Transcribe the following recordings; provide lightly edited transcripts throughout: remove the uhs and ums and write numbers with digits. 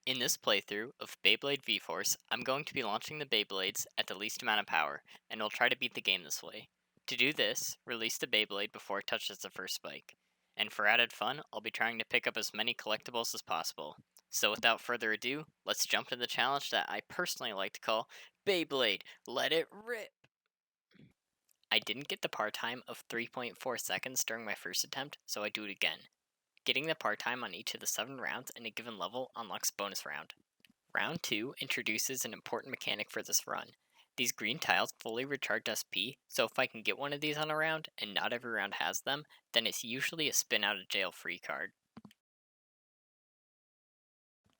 In this playthrough of Beyblade Vforce, I'm going to be launching the Beyblades at the least amount of power, and I'll try to beat the game this way. To do this, release the Beyblade before it touches the first spike. And for added fun, I'll be trying to pick up as many collectibles as possible. So without further ado, let's jump into the challenge that I personally like to call Beyblade Let It Rip! I didn't get the par time of 3.4 seconds during my first attempt, so I do it again. Getting the par time on each of the 7 rounds in a given level unlocks bonus round. Round 2 introduces an important mechanic for this run. These green tiles fully recharge SP, so if I can get one of these on a round, and not every round has them, then it's usually a spin out of jail free card.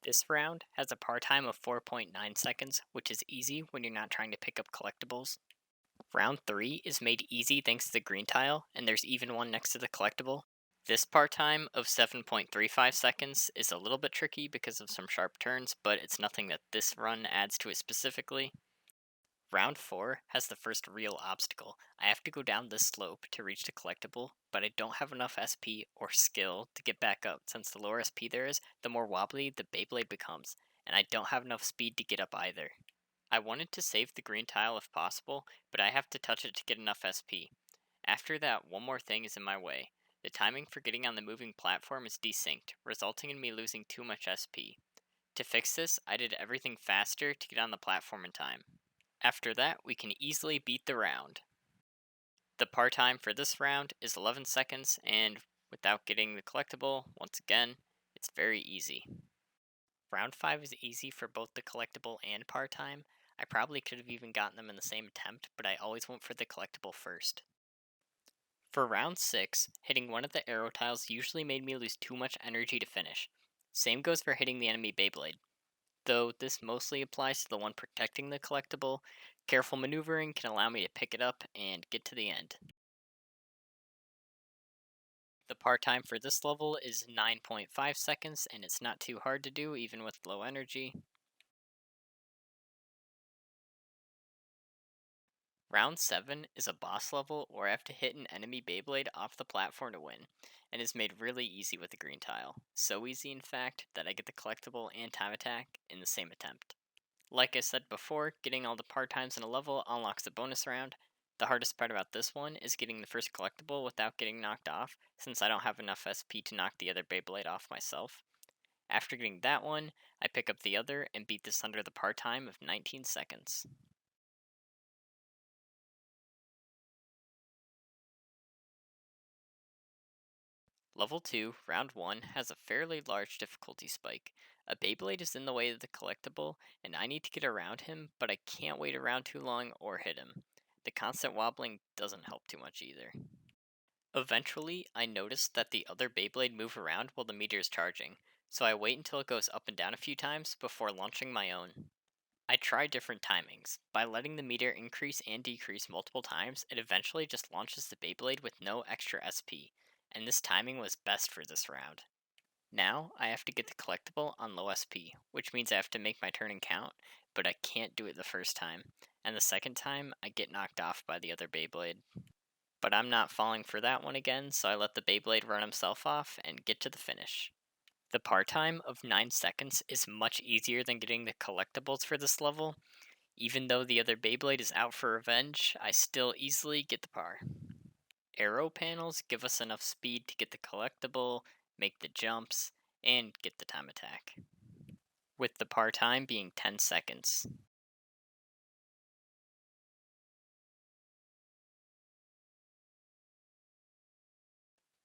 This round has a par time of 4.9 seconds, which is easy when you're not trying to pick up collectibles. Round 3 is made easy thanks to the green tile, and there's even one next to the collectible. This par time of 7.35 seconds is a little bit tricky because of some sharp turns, but it's nothing that this run adds to it specifically. Round 4 has the first real obstacle. I have to go down this slope to reach the collectible, but I don't have enough SP or skill to get back up since the lower SP there is, the more wobbly the Beyblade becomes, and I don't have enough speed to get up either. I wanted to save the green tile if possible, but I have to touch it to get enough SP. After that, one more thing is in my way. The timing for getting on the moving platform is desynced, resulting in me losing too much SP. To fix this, I did everything faster to get on the platform in time. After that, we can easily beat the round. The par time for this round is 11 seconds, and without getting the collectible, once again, it's very easy. Round 5 is easy for both the collectible and par time. I probably could have even gotten them in the same attempt, but I always went for the collectible first. For round 6, hitting one of the arrow tiles usually made me lose too much energy to finish. Same goes for hitting the enemy Beyblade. Though this mostly applies to the one protecting the collectible, careful maneuvering can allow me to pick it up and get to the end. The par time for this level is 9.5 seconds, and it's not too hard to do even with low energy. Round 7 is a boss level where I have to hit an enemy Beyblade off the platform to win, and is made really easy with the green tile. So easy, in fact, that I get the collectible and time attack in the same attempt. Like I said before, getting all the part times in a level unlocks a bonus round. The hardest part about this one is getting the first collectible without getting knocked off, since I don't have enough SP to knock the other Beyblade off myself. After getting that one, I pick up the other and beat this under the part time of 19 seconds. Level 2, Round 1 has a fairly large difficulty spike. A Beyblade is in the way of the collectible, and I need to get around him, but I can't wait around too long or hit him. The constant wobbling doesn't help too much either. Eventually, I notice that the other Beyblade move around while the meter is charging, so I wait until it goes up and down a few times before launching my own. I try different timings. By letting the meter increase and decrease multiple times, it eventually just launches the Beyblade with no extra SP, and this timing was best for this round. Now, I have to get the collectible on low SP, which means I have to make my turn and count, but I can't do it the first time, and the second time, I get knocked off by the other Beyblade. But I'm not falling for that one again, so I let the Beyblade run himself off and get to the finish. The par time of 9 seconds is much easier than getting the collectibles for this level. Even though the other Beyblade is out for revenge, I still easily get the par. Arrow panels give us enough speed to get the collectible, make the jumps, and get the time attack, with the par time being 10 seconds.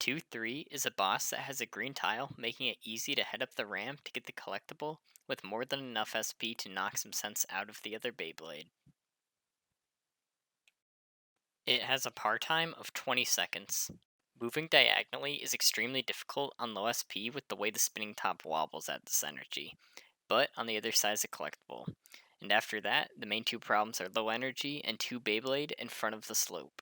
2-3 is a boss that has a green tile, making it easy to head up the ramp to get the collectible, with more than enough SP to knock some sense out of the other Beyblade. It has a par time of 20 seconds. Moving diagonally is extremely difficult on low SP with the way the spinning top wobbles at this energy, but on the other side is a collectible. And after that, the main two problems are low energy and two Beyblade in front of the slope.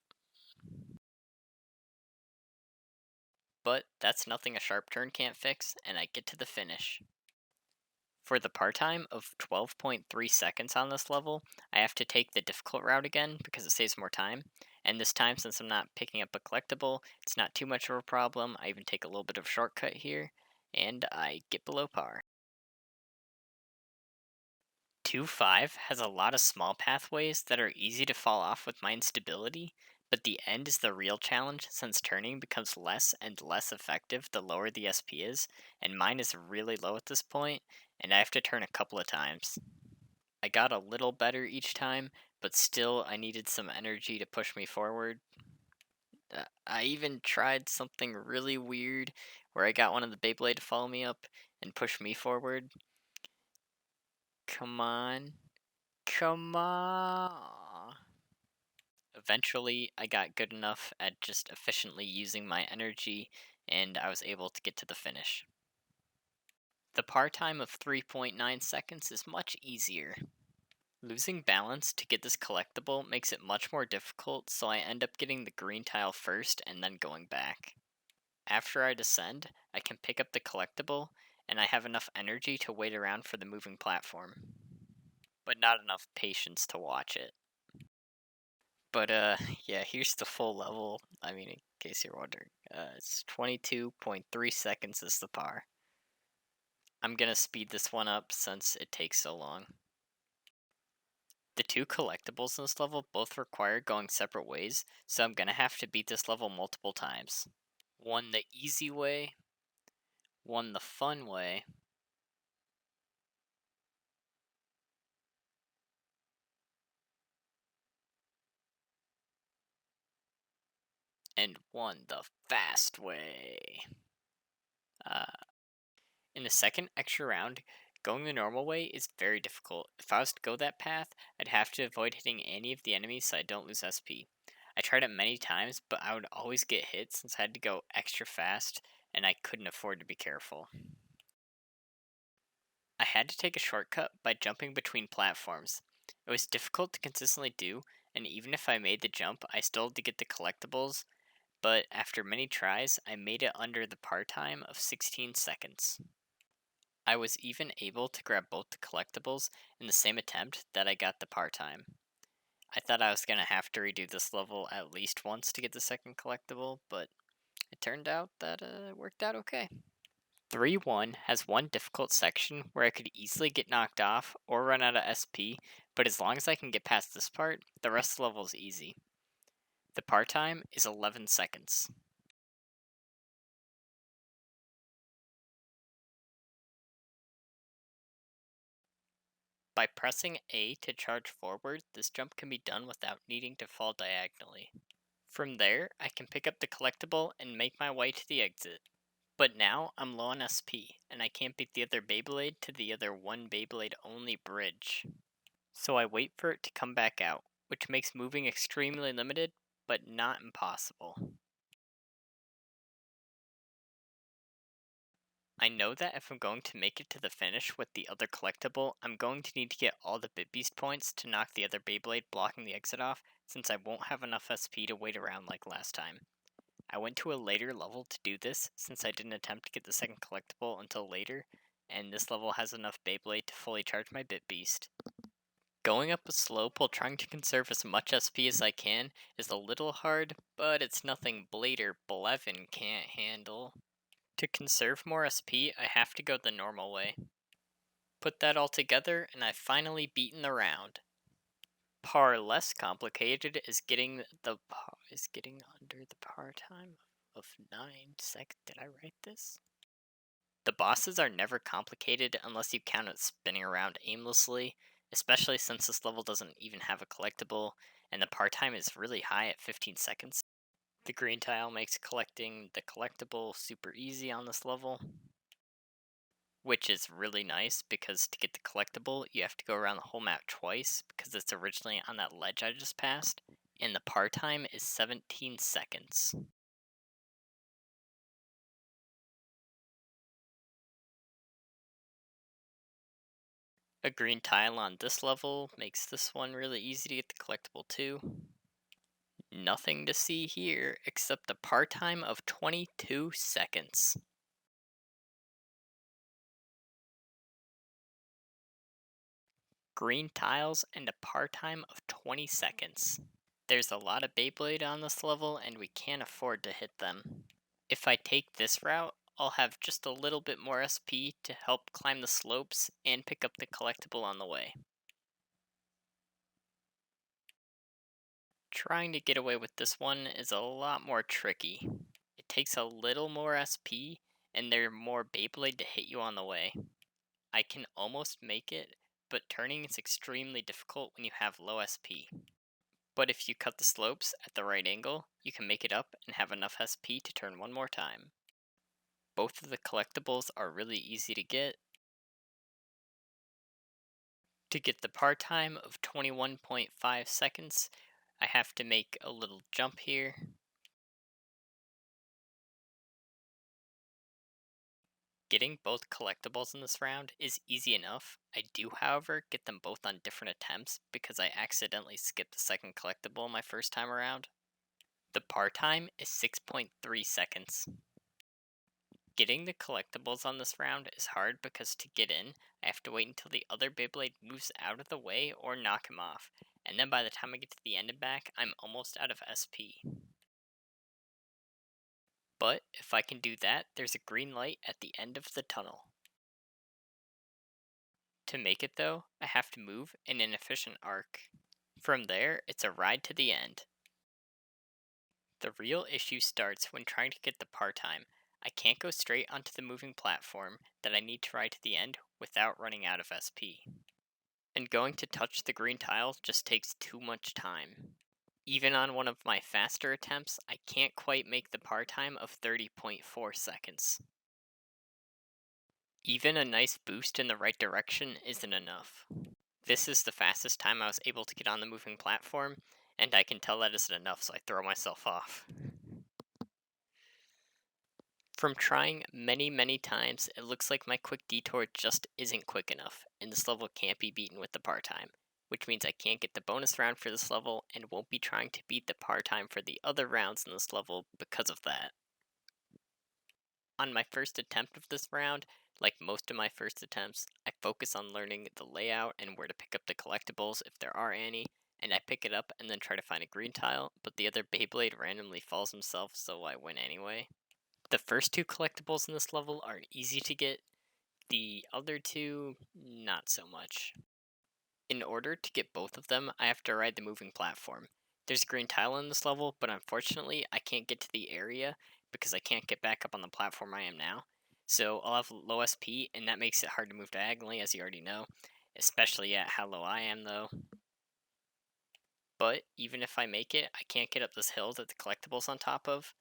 But that's nothing a sharp turn can't fix, and I get to the finish. For the par time of 12.3 seconds on this level, I have to take the difficult route again because it saves more time. And this time, since I'm not picking up a collectible, it's not too much of a problem. I even take a little bit of a shortcut here, and I get below par. 2-5 has a lot of small pathways that are easy to fall off with my instability, but the end is the real challenge since turning becomes less and less effective the lower the SP is, and mine is really low at this point, and I have to turn a couple of times. I got a little better each time, but still I needed some energy to push me forward. I even tried something really weird where I got one of the Beyblade to follow me up and push me forward. Come on. Come on. Eventually, I got good enough at just efficiently using my energy, and I was able to get to the finish. The par time of 3.9 seconds is much easier. Losing balance to get this collectible makes it much more difficult, so I end up getting the green tile first and then going back. After I descend, I can pick up the collectible, and I have enough energy to wait around for the moving platform, but not enough patience to watch it. But yeah, here's the full level. I mean, in case you're wondering, it's 22.3 seconds is the par. I'm gonna speed this one up since it takes so long. The two collectibles in this level both require going separate ways, so I'm gonna have to beat this level multiple times. One the easy way, one the fun way, and one the fast way. In the second extra round, going the normal way is very difficult. If I was to go that path, I'd have to avoid hitting any of the enemies so I don't lose SP. I tried it many times, but I would always get hit since I had to go extra fast, and I couldn't afford to be careful. I had to take a shortcut by jumping between platforms. It was difficult to consistently do, and even if I made the jump, I still had to get the collectibles, but after many tries, I made it under the par time of 16 seconds. I was even able to grab both the collectibles in the same attempt that I got the par time. I thought I was going to have to redo this level at least once to get the second collectible, but it turned out that it worked out okay. 3-1 has one difficult section where I could easily get knocked off or run out of SP, but as long as I can get past this part, the rest of the level is easy. The par time is 11 seconds. By pressing A to charge forward, this jump can be done without needing to fall diagonally. From there, I can pick up the collectible and make my way to the exit. But now, I'm low on SP, and I can't beat the other Beyblade to the other one Beyblade only bridge. So I wait for it to come back out, which makes moving extremely limited, but not impossible. I know that if I'm going to make it to the finish with the other collectible, I'm going to need to get all the Bit Beast points to knock the other Beyblade blocking the exit off, since I won't have enough SP to wait around like last time. I went to a later level to do this, since I didn't attempt to get the second collectible until later, and this level has enough Beyblade to fully charge my Bit Beast. Going up a slope while trying to conserve as much SP as I can is a little hard, but it's nothing Blade or Blevin can't handle. To conserve more SP, I have to go the normal way. Put that all together, and I've finally beaten the round. Par less complicated is getting under the par time of 9 seconds. Did I write this? The bosses are never complicated unless you count it spinning around aimlessly, especially since this level doesn't even have a collectible, and the par time is really high at 15 seconds. The green tile makes collecting the collectible super easy on this level, which is really nice because to get the collectible, you have to go around the whole map twice because it's originally on that ledge I just passed, and the par time is 17 seconds. A green tile on this level makes this one really easy to get the collectible too. Nothing to see here except the par time of 22 seconds. Green tiles and a par time of 20 seconds. There's a lot of Beyblade on this level and we can't afford to hit them. If I take this route, I'll have just a little bit more SP to help climb the slopes and pick up the collectible on the way. Trying to get away with this one is a lot more tricky. It takes a little more SP, and there are more Beyblade to hit you on the way. I can almost make it, but turning is extremely difficult when you have low SP. But if you cut the slopes at the right angle, you can make it up and have enough SP to turn one more time. Both of the collectibles are really easy to get. To get the par time of 21.5 seconds, I have to make a little jump here. Getting both collectibles in this round is easy enough. I do, however, get them both on different attempts because I accidentally skipped the second collectible my first time around. The par time is 6.3 seconds. Getting the collectibles on this round is hard because to get in, I have to wait until the other Beyblade moves out of the way or knock him off, and then by the time I get to the end and back, I'm almost out of SP. But if I can do that, there's a green light at the end of the tunnel. To make it though, I have to move in an efficient arc. From there, it's a ride to the end. The real issue starts when trying to get the par time. I can't go straight onto the moving platform that I need to ride to the end without running out of SP. And going to touch the green tile just takes too much time. Even on one of my faster attempts, I can't quite make the par time of 30.4 seconds. Even a nice boost in the right direction isn't enough. This is the fastest time I was able to get on the moving platform, and I can tell that isn't enough, so I throw myself off. From trying many times, it looks like my quick detour just isn't quick enough, and this level can't be beaten with the par time, which means I can't get the bonus round for this level, and won't be trying to beat the par time for the other rounds in this level because of that. On my first attempt of this round, like most of my first attempts, I focus on learning the layout and where to pick up the collectibles if there are any, and I pick it up and then try to find a green tile, but the other Beyblade randomly falls himself, so I win anyway. The first two collectibles in this level are easy to get, the other two, not so much. In order to get both of them, I have to ride the moving platform. There's a green tile in this level, but unfortunately, I can't get to the area because I can't get back up on the platform I am now. So I'll have low SP, and that makes it hard to move diagonally, as you already know, especially at how low I am, though. But even if I make it, I can't get up this hill that the collectible's on top of,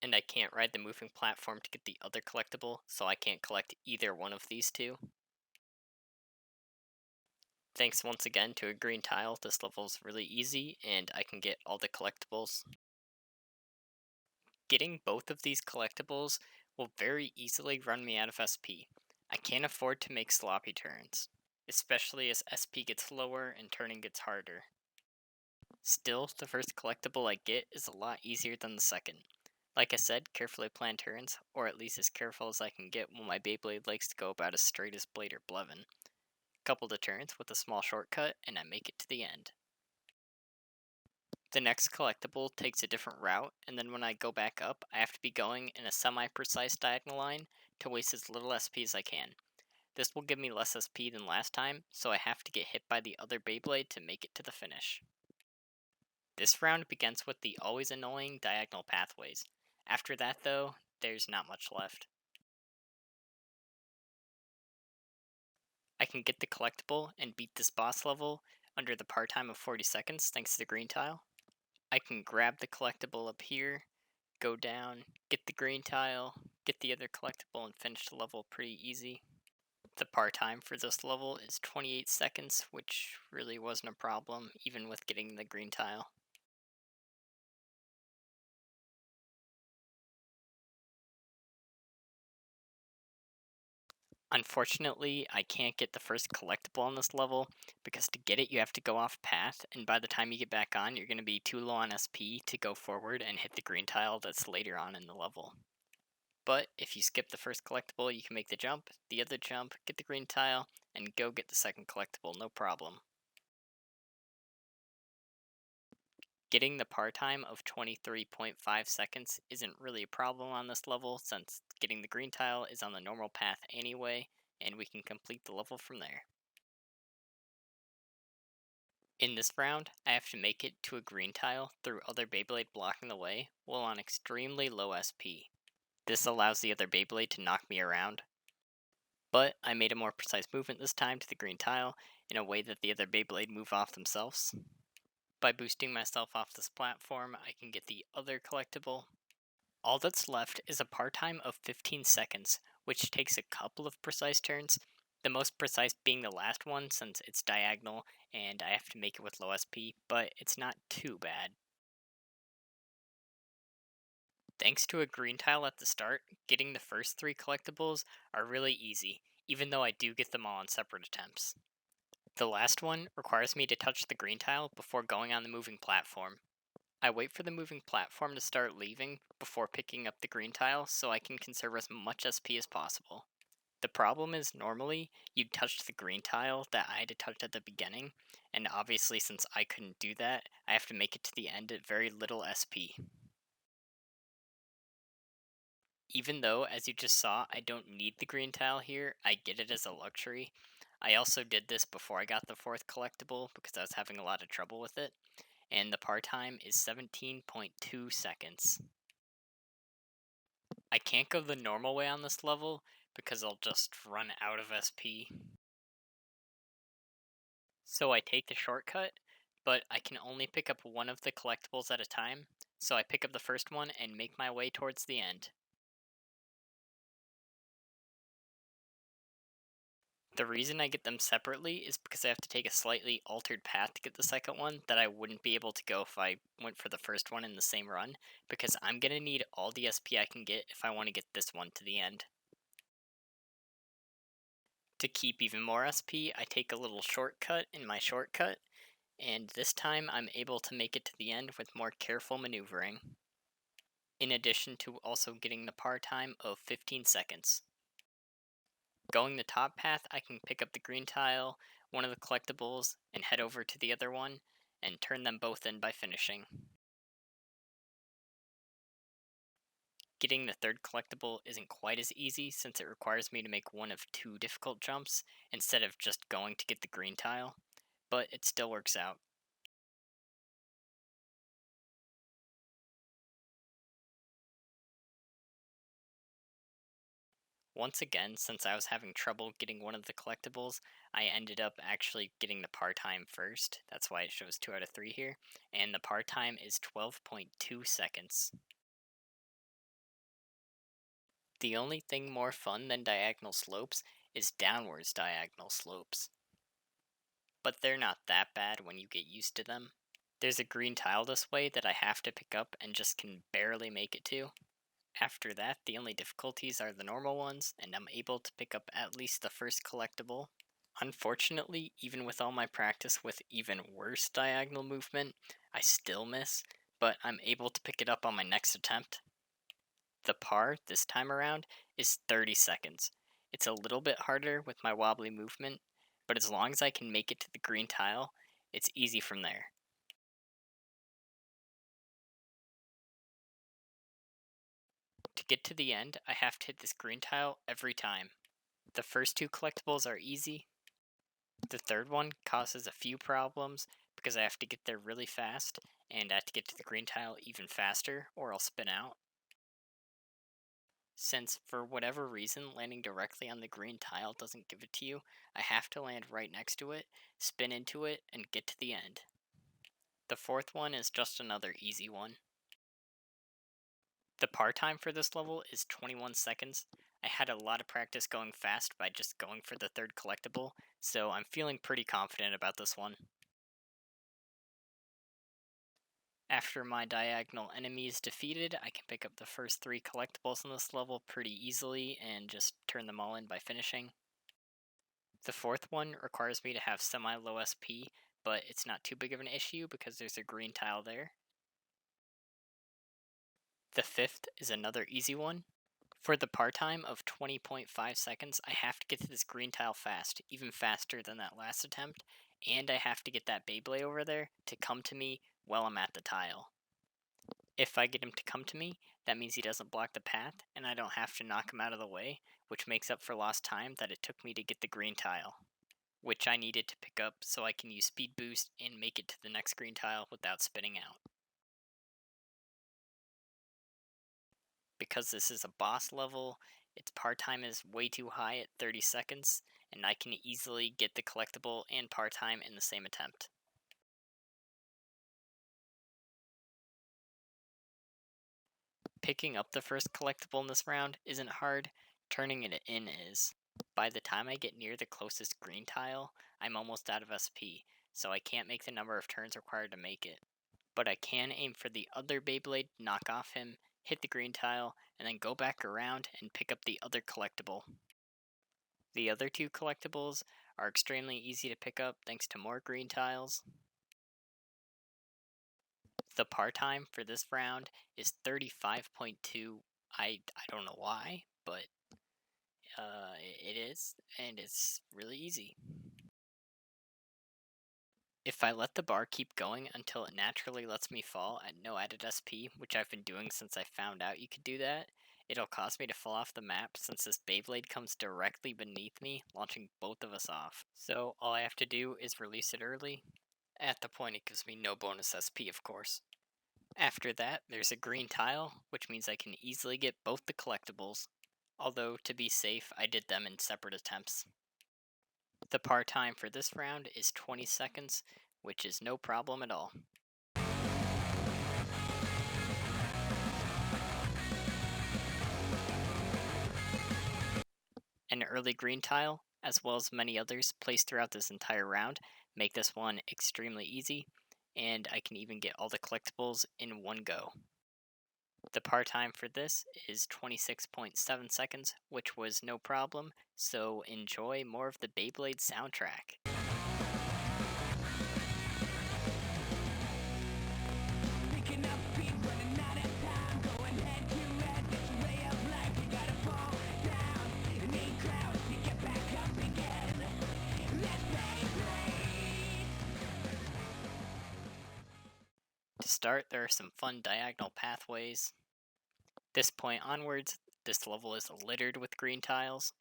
and I can't ride the moving platform to get the other collectible, so I can't collect either one of these two. Thanks once again to a green tile, this level is really easy, and I can get all the collectibles. Getting both of these collectibles will very easily run me out of SP. I can't afford to make sloppy turns, especially as SP gets lower and turning gets harder. Still, the first collectible I get is a lot easier than the second. Like I said, carefully planned turns, or at least as careful as I can get when my Beyblade likes to go about as straight as Blade or Blevin. Couple the turns with a small shortcut, and I make it to the end. The next collectible takes a different route, and then when I go back up, I have to be going in a semi-precise diagonal line to waste as little SP as I can. This will give me less SP than last time, so I have to get hit by the other Beyblade to make it to the finish. This round begins with the always annoying diagonal pathways. After that, though, there's not much left. I can get the collectible and beat this boss level under the par time of 40 seconds thanks to the green tile. I can grab the collectible up here, go down, get the green tile, get the other collectible, and finish the level pretty easy. The par time for this level is 28 seconds, which really wasn't a problem, even with getting the green tile. Unfortunately, I can't get the first collectible on this level, because to get it you have to go off path, and by the time you get back on, you're going to be too low on SP to go forward and hit the green tile that's later on in the level. But if you skip the first collectible, you can make the jump, the other jump, get the green tile, and go get the second collectible, no problem. Getting the par time of 23.5 seconds isn't really a problem on this level, since getting the green tile is on the normal path anyway, and we can complete the level from there. In this round, I have to make it to a green tile through other Beyblade blocking the way while on extremely low SP. This allows the other Beyblade to knock me around, but I made a more precise movement this time to the green tile in a way that the other Beyblade move off themselves. By boosting myself off this platform, I can get the other collectible. All that's left is a par time of 15 seconds, which takes a couple of precise turns, the most precise being the last one since it's diagonal and I have to make it with low SP, but it's not too bad. Thanks to a green tile at the start, getting the first 3 collectibles are really easy, even though I do get them all in separate attempts. The last one requires me to touch the green tile before going on the moving platform. I wait for the moving platform to start leaving before picking up the green tile so I can conserve as much SP as possible. The problem is normally you'd touch the green tile that I had to touch at the beginning, and obviously since I couldn't do that, I have to make it to the end at very little SP. Even though, as you just saw, I don't need the green tile here, I get it as a luxury. I also did this before I got the 4th collectible because I was having a lot of trouble with it, and the par time is 17.2 seconds. I can't go the normal way on this level because I'll just run out of SP. So I take the shortcut, but I can only pick up one of the collectibles at a time, so I pick up the first one and make my way towards the end. The reason I get them separately is because I have to take a slightly altered path to get the second one that I wouldn't be able to go if I went for the first one in the same run, because I'm going to need all the SP I can get if I want to get this one to the end. To keep even more SP, I take a little shortcut in my shortcut, and this time I'm able to make it to the end with more careful maneuvering, in addition to also getting the par time of 15 seconds. Going the top path, I can pick up the green tile, one of the collectibles, and head over to the other one, and turn them both in by finishing. Getting the third collectible isn't quite as easy since it requires me to make one of 2 difficult jumps instead of just going to get the green tile, but it still works out. Once again, since I was having trouble getting one of the collectibles, I ended up actually getting the par time first. That's why it shows 2 out of 3 here. And the par time is 12.2 seconds. The only thing more fun than diagonal slopes is downwards diagonal slopes. But they're not that bad when you get used to them. There's a green tile this way that I have to pick up and just can barely make it to. After that, the only difficulties are the normal ones, and I'm able to pick up at least the first collectible. Unfortunately, even with all my practice with even worse diagonal movement, I still miss, but I'm able to pick it up on my next attempt. The par, this time around, is 30 seconds. It's a little bit harder with my wobbly movement, but as long as I can make it to the green tile, it's easy from there. To get to the end, I have to hit this green tile every time. The first 2 collectibles are easy. The third one causes a few problems because I have to get there really fast, and I have to get to the green tile even faster or I'll spin out. Since, for whatever reason, landing directly on the green tile doesn't give it to you, I have to land right next to it, spin into it, and get to the end. The fourth one is just another easy one. The par time for this level is 21 seconds. I had a lot of practice going fast by just going for the third collectible, so I'm feeling pretty confident about this one. After my diagonal enemy is defeated, I can pick up the first 3 collectibles on this level pretty easily and just turn them all in by finishing. The fourth one requires me to have semi-low SP, but it's not too big of an issue because there's a green tile there. The fifth is another easy one. For the par time of 20.5 seconds, I have to get to this green tile fast, even faster than that last attempt, and I have to get that Beyblade over there to come to me while I'm at the tile. If I get him to come to me, that means he doesn't block the path, and I don't have to knock him out of the way, which makes up for lost time that it took me to get the green tile. which I needed to pick up so I can use speed boost and make it to the next green tile without spinning out. Because this is a boss level, its par time is way too high at 30 seconds, and I can easily get the collectible and par time in the same attempt. Picking up the first collectible in this round isn't hard, turning it in is. By the time I get near the closest green tile, I'm almost out of SP, so I can't make the number of turns required to make it. But I can aim for the other Beyblade, knock off him, hit the green tile, and then go back around and pick up the other collectible. The other two collectibles are extremely easy to pick up thanks to more green tiles. The par time for this round is 35.2. I don't know why, but it is, and it's really easy. If I let the bar keep going until it naturally lets me fall at no added SP, which I've been doing since I found out you could do that, it'll cause me to fall off the map since this Beyblade comes directly beneath me, launching both of us off. So all I have to do is release it early. At the point it gives me no bonus SP, of course. After that, there's a green tile, which means I can easily get both the collectibles, although to be safe, I did them in separate attempts. The par time for this round is 20 seconds, which is no problem at all. An early green tile, as well as many others placed throughout this entire round, make this one extremely easy, and I can even get all the collectibles in one go. The par time for this is 26.7 seconds, which was no problem, so enjoy more of the Beyblade soundtrack. To start, there are some fun diagonal pathways. This point onwards, this level is littered with green tiles.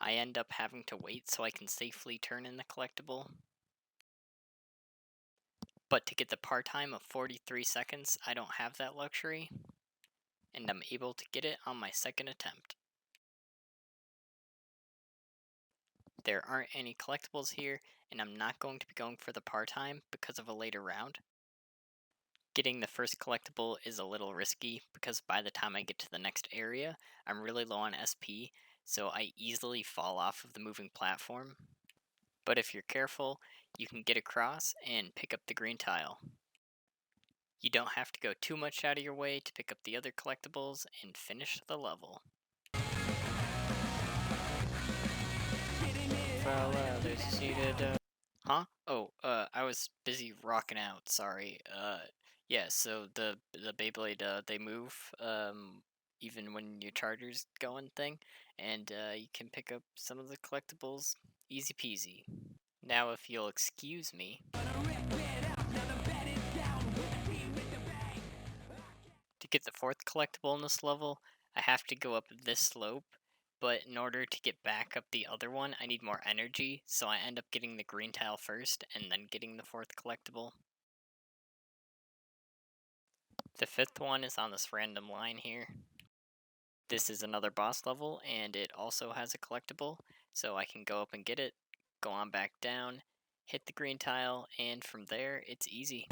I end up having to wait so I can safely turn in the collectible. But to get the par time of 43 seconds, I don't have that luxury, and I'm able to get it on my second attempt. There aren't any collectibles here, and I'm not going to be going for the par time because of a later round. Getting the first collectible is a little risky because by the time I get to the next area, I'm really low on SP, so I easily fall off of the moving platform. But if you're careful, you can get across and pick up the green tile. You don't have to go too much out of your way to pick up the other collectibles and finish the level. Huh? Oh, I was busy rocking out, sorry. Yeah, so the Beyblade, they move, even when your charger's going thing, and, you can pick up some of the collectibles easy peasy. Now if you'll excuse me. To get the fourth collectible in this level, I have to go up this slope, but in order to get back up the other one, I need more energy, so I end up getting the green tile first, and then getting the fourth collectible. The fifth one is on this random line here. This is another boss level, and it also has a collectible, so I can go up and get it, go on back down, hit the green tile, and from there, it's easy.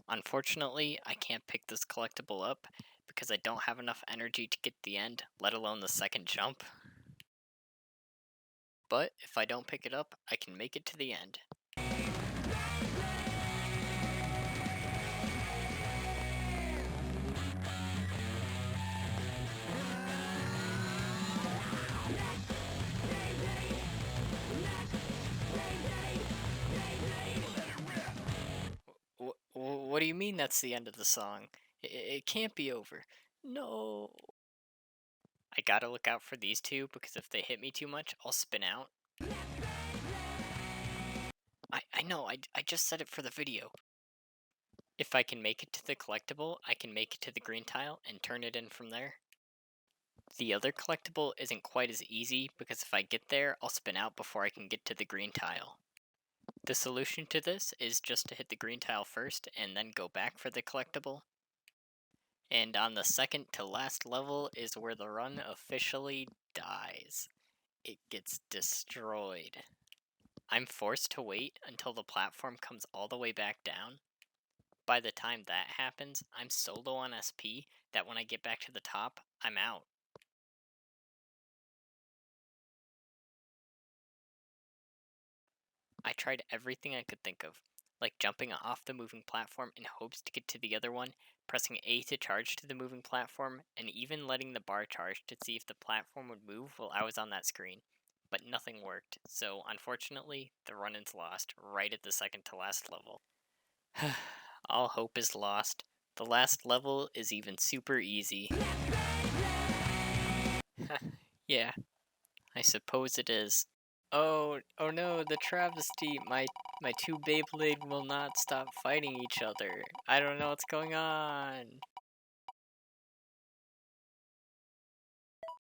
Unfortunately, I can't pick this collectible up because I don't have enough energy to get the end, let alone the second jump. But if I don't pick it up, I can make it to the end. What do you mean that's the end of the song? It can't be over. No. I gotta look out for these two because if they hit me too much, I'll spin out. I know, I just said it for the video. If I can make it to the collectible, I can make it to the green tile and turn it in from there. The other collectible isn't quite as easy because if I get there, I'll spin out before I can get to the green tile. The solution to this is just to hit the green tile first and then go back for the collectible. And on the second to last level is where the run officially dies. It gets destroyed. I'm forced to wait until the platform comes all the way back down. By the time that happens, I'm so low on SP that when I get back to the top, I'm out. I tried everything I could think of, like jumping off the moving platform in hopes to get to the other one, pressing A to charge to the moving platform, and even letting the bar charge to see if the platform would move while I was on that screen. But nothing worked, so unfortunately, the run-in's lost right at the second to last level. All hope is lost. The last level is even super easy. Yeah, I suppose it is. Oh no, the travesty. My two Beyblade will not stop fighting each other. I don't know what's going on.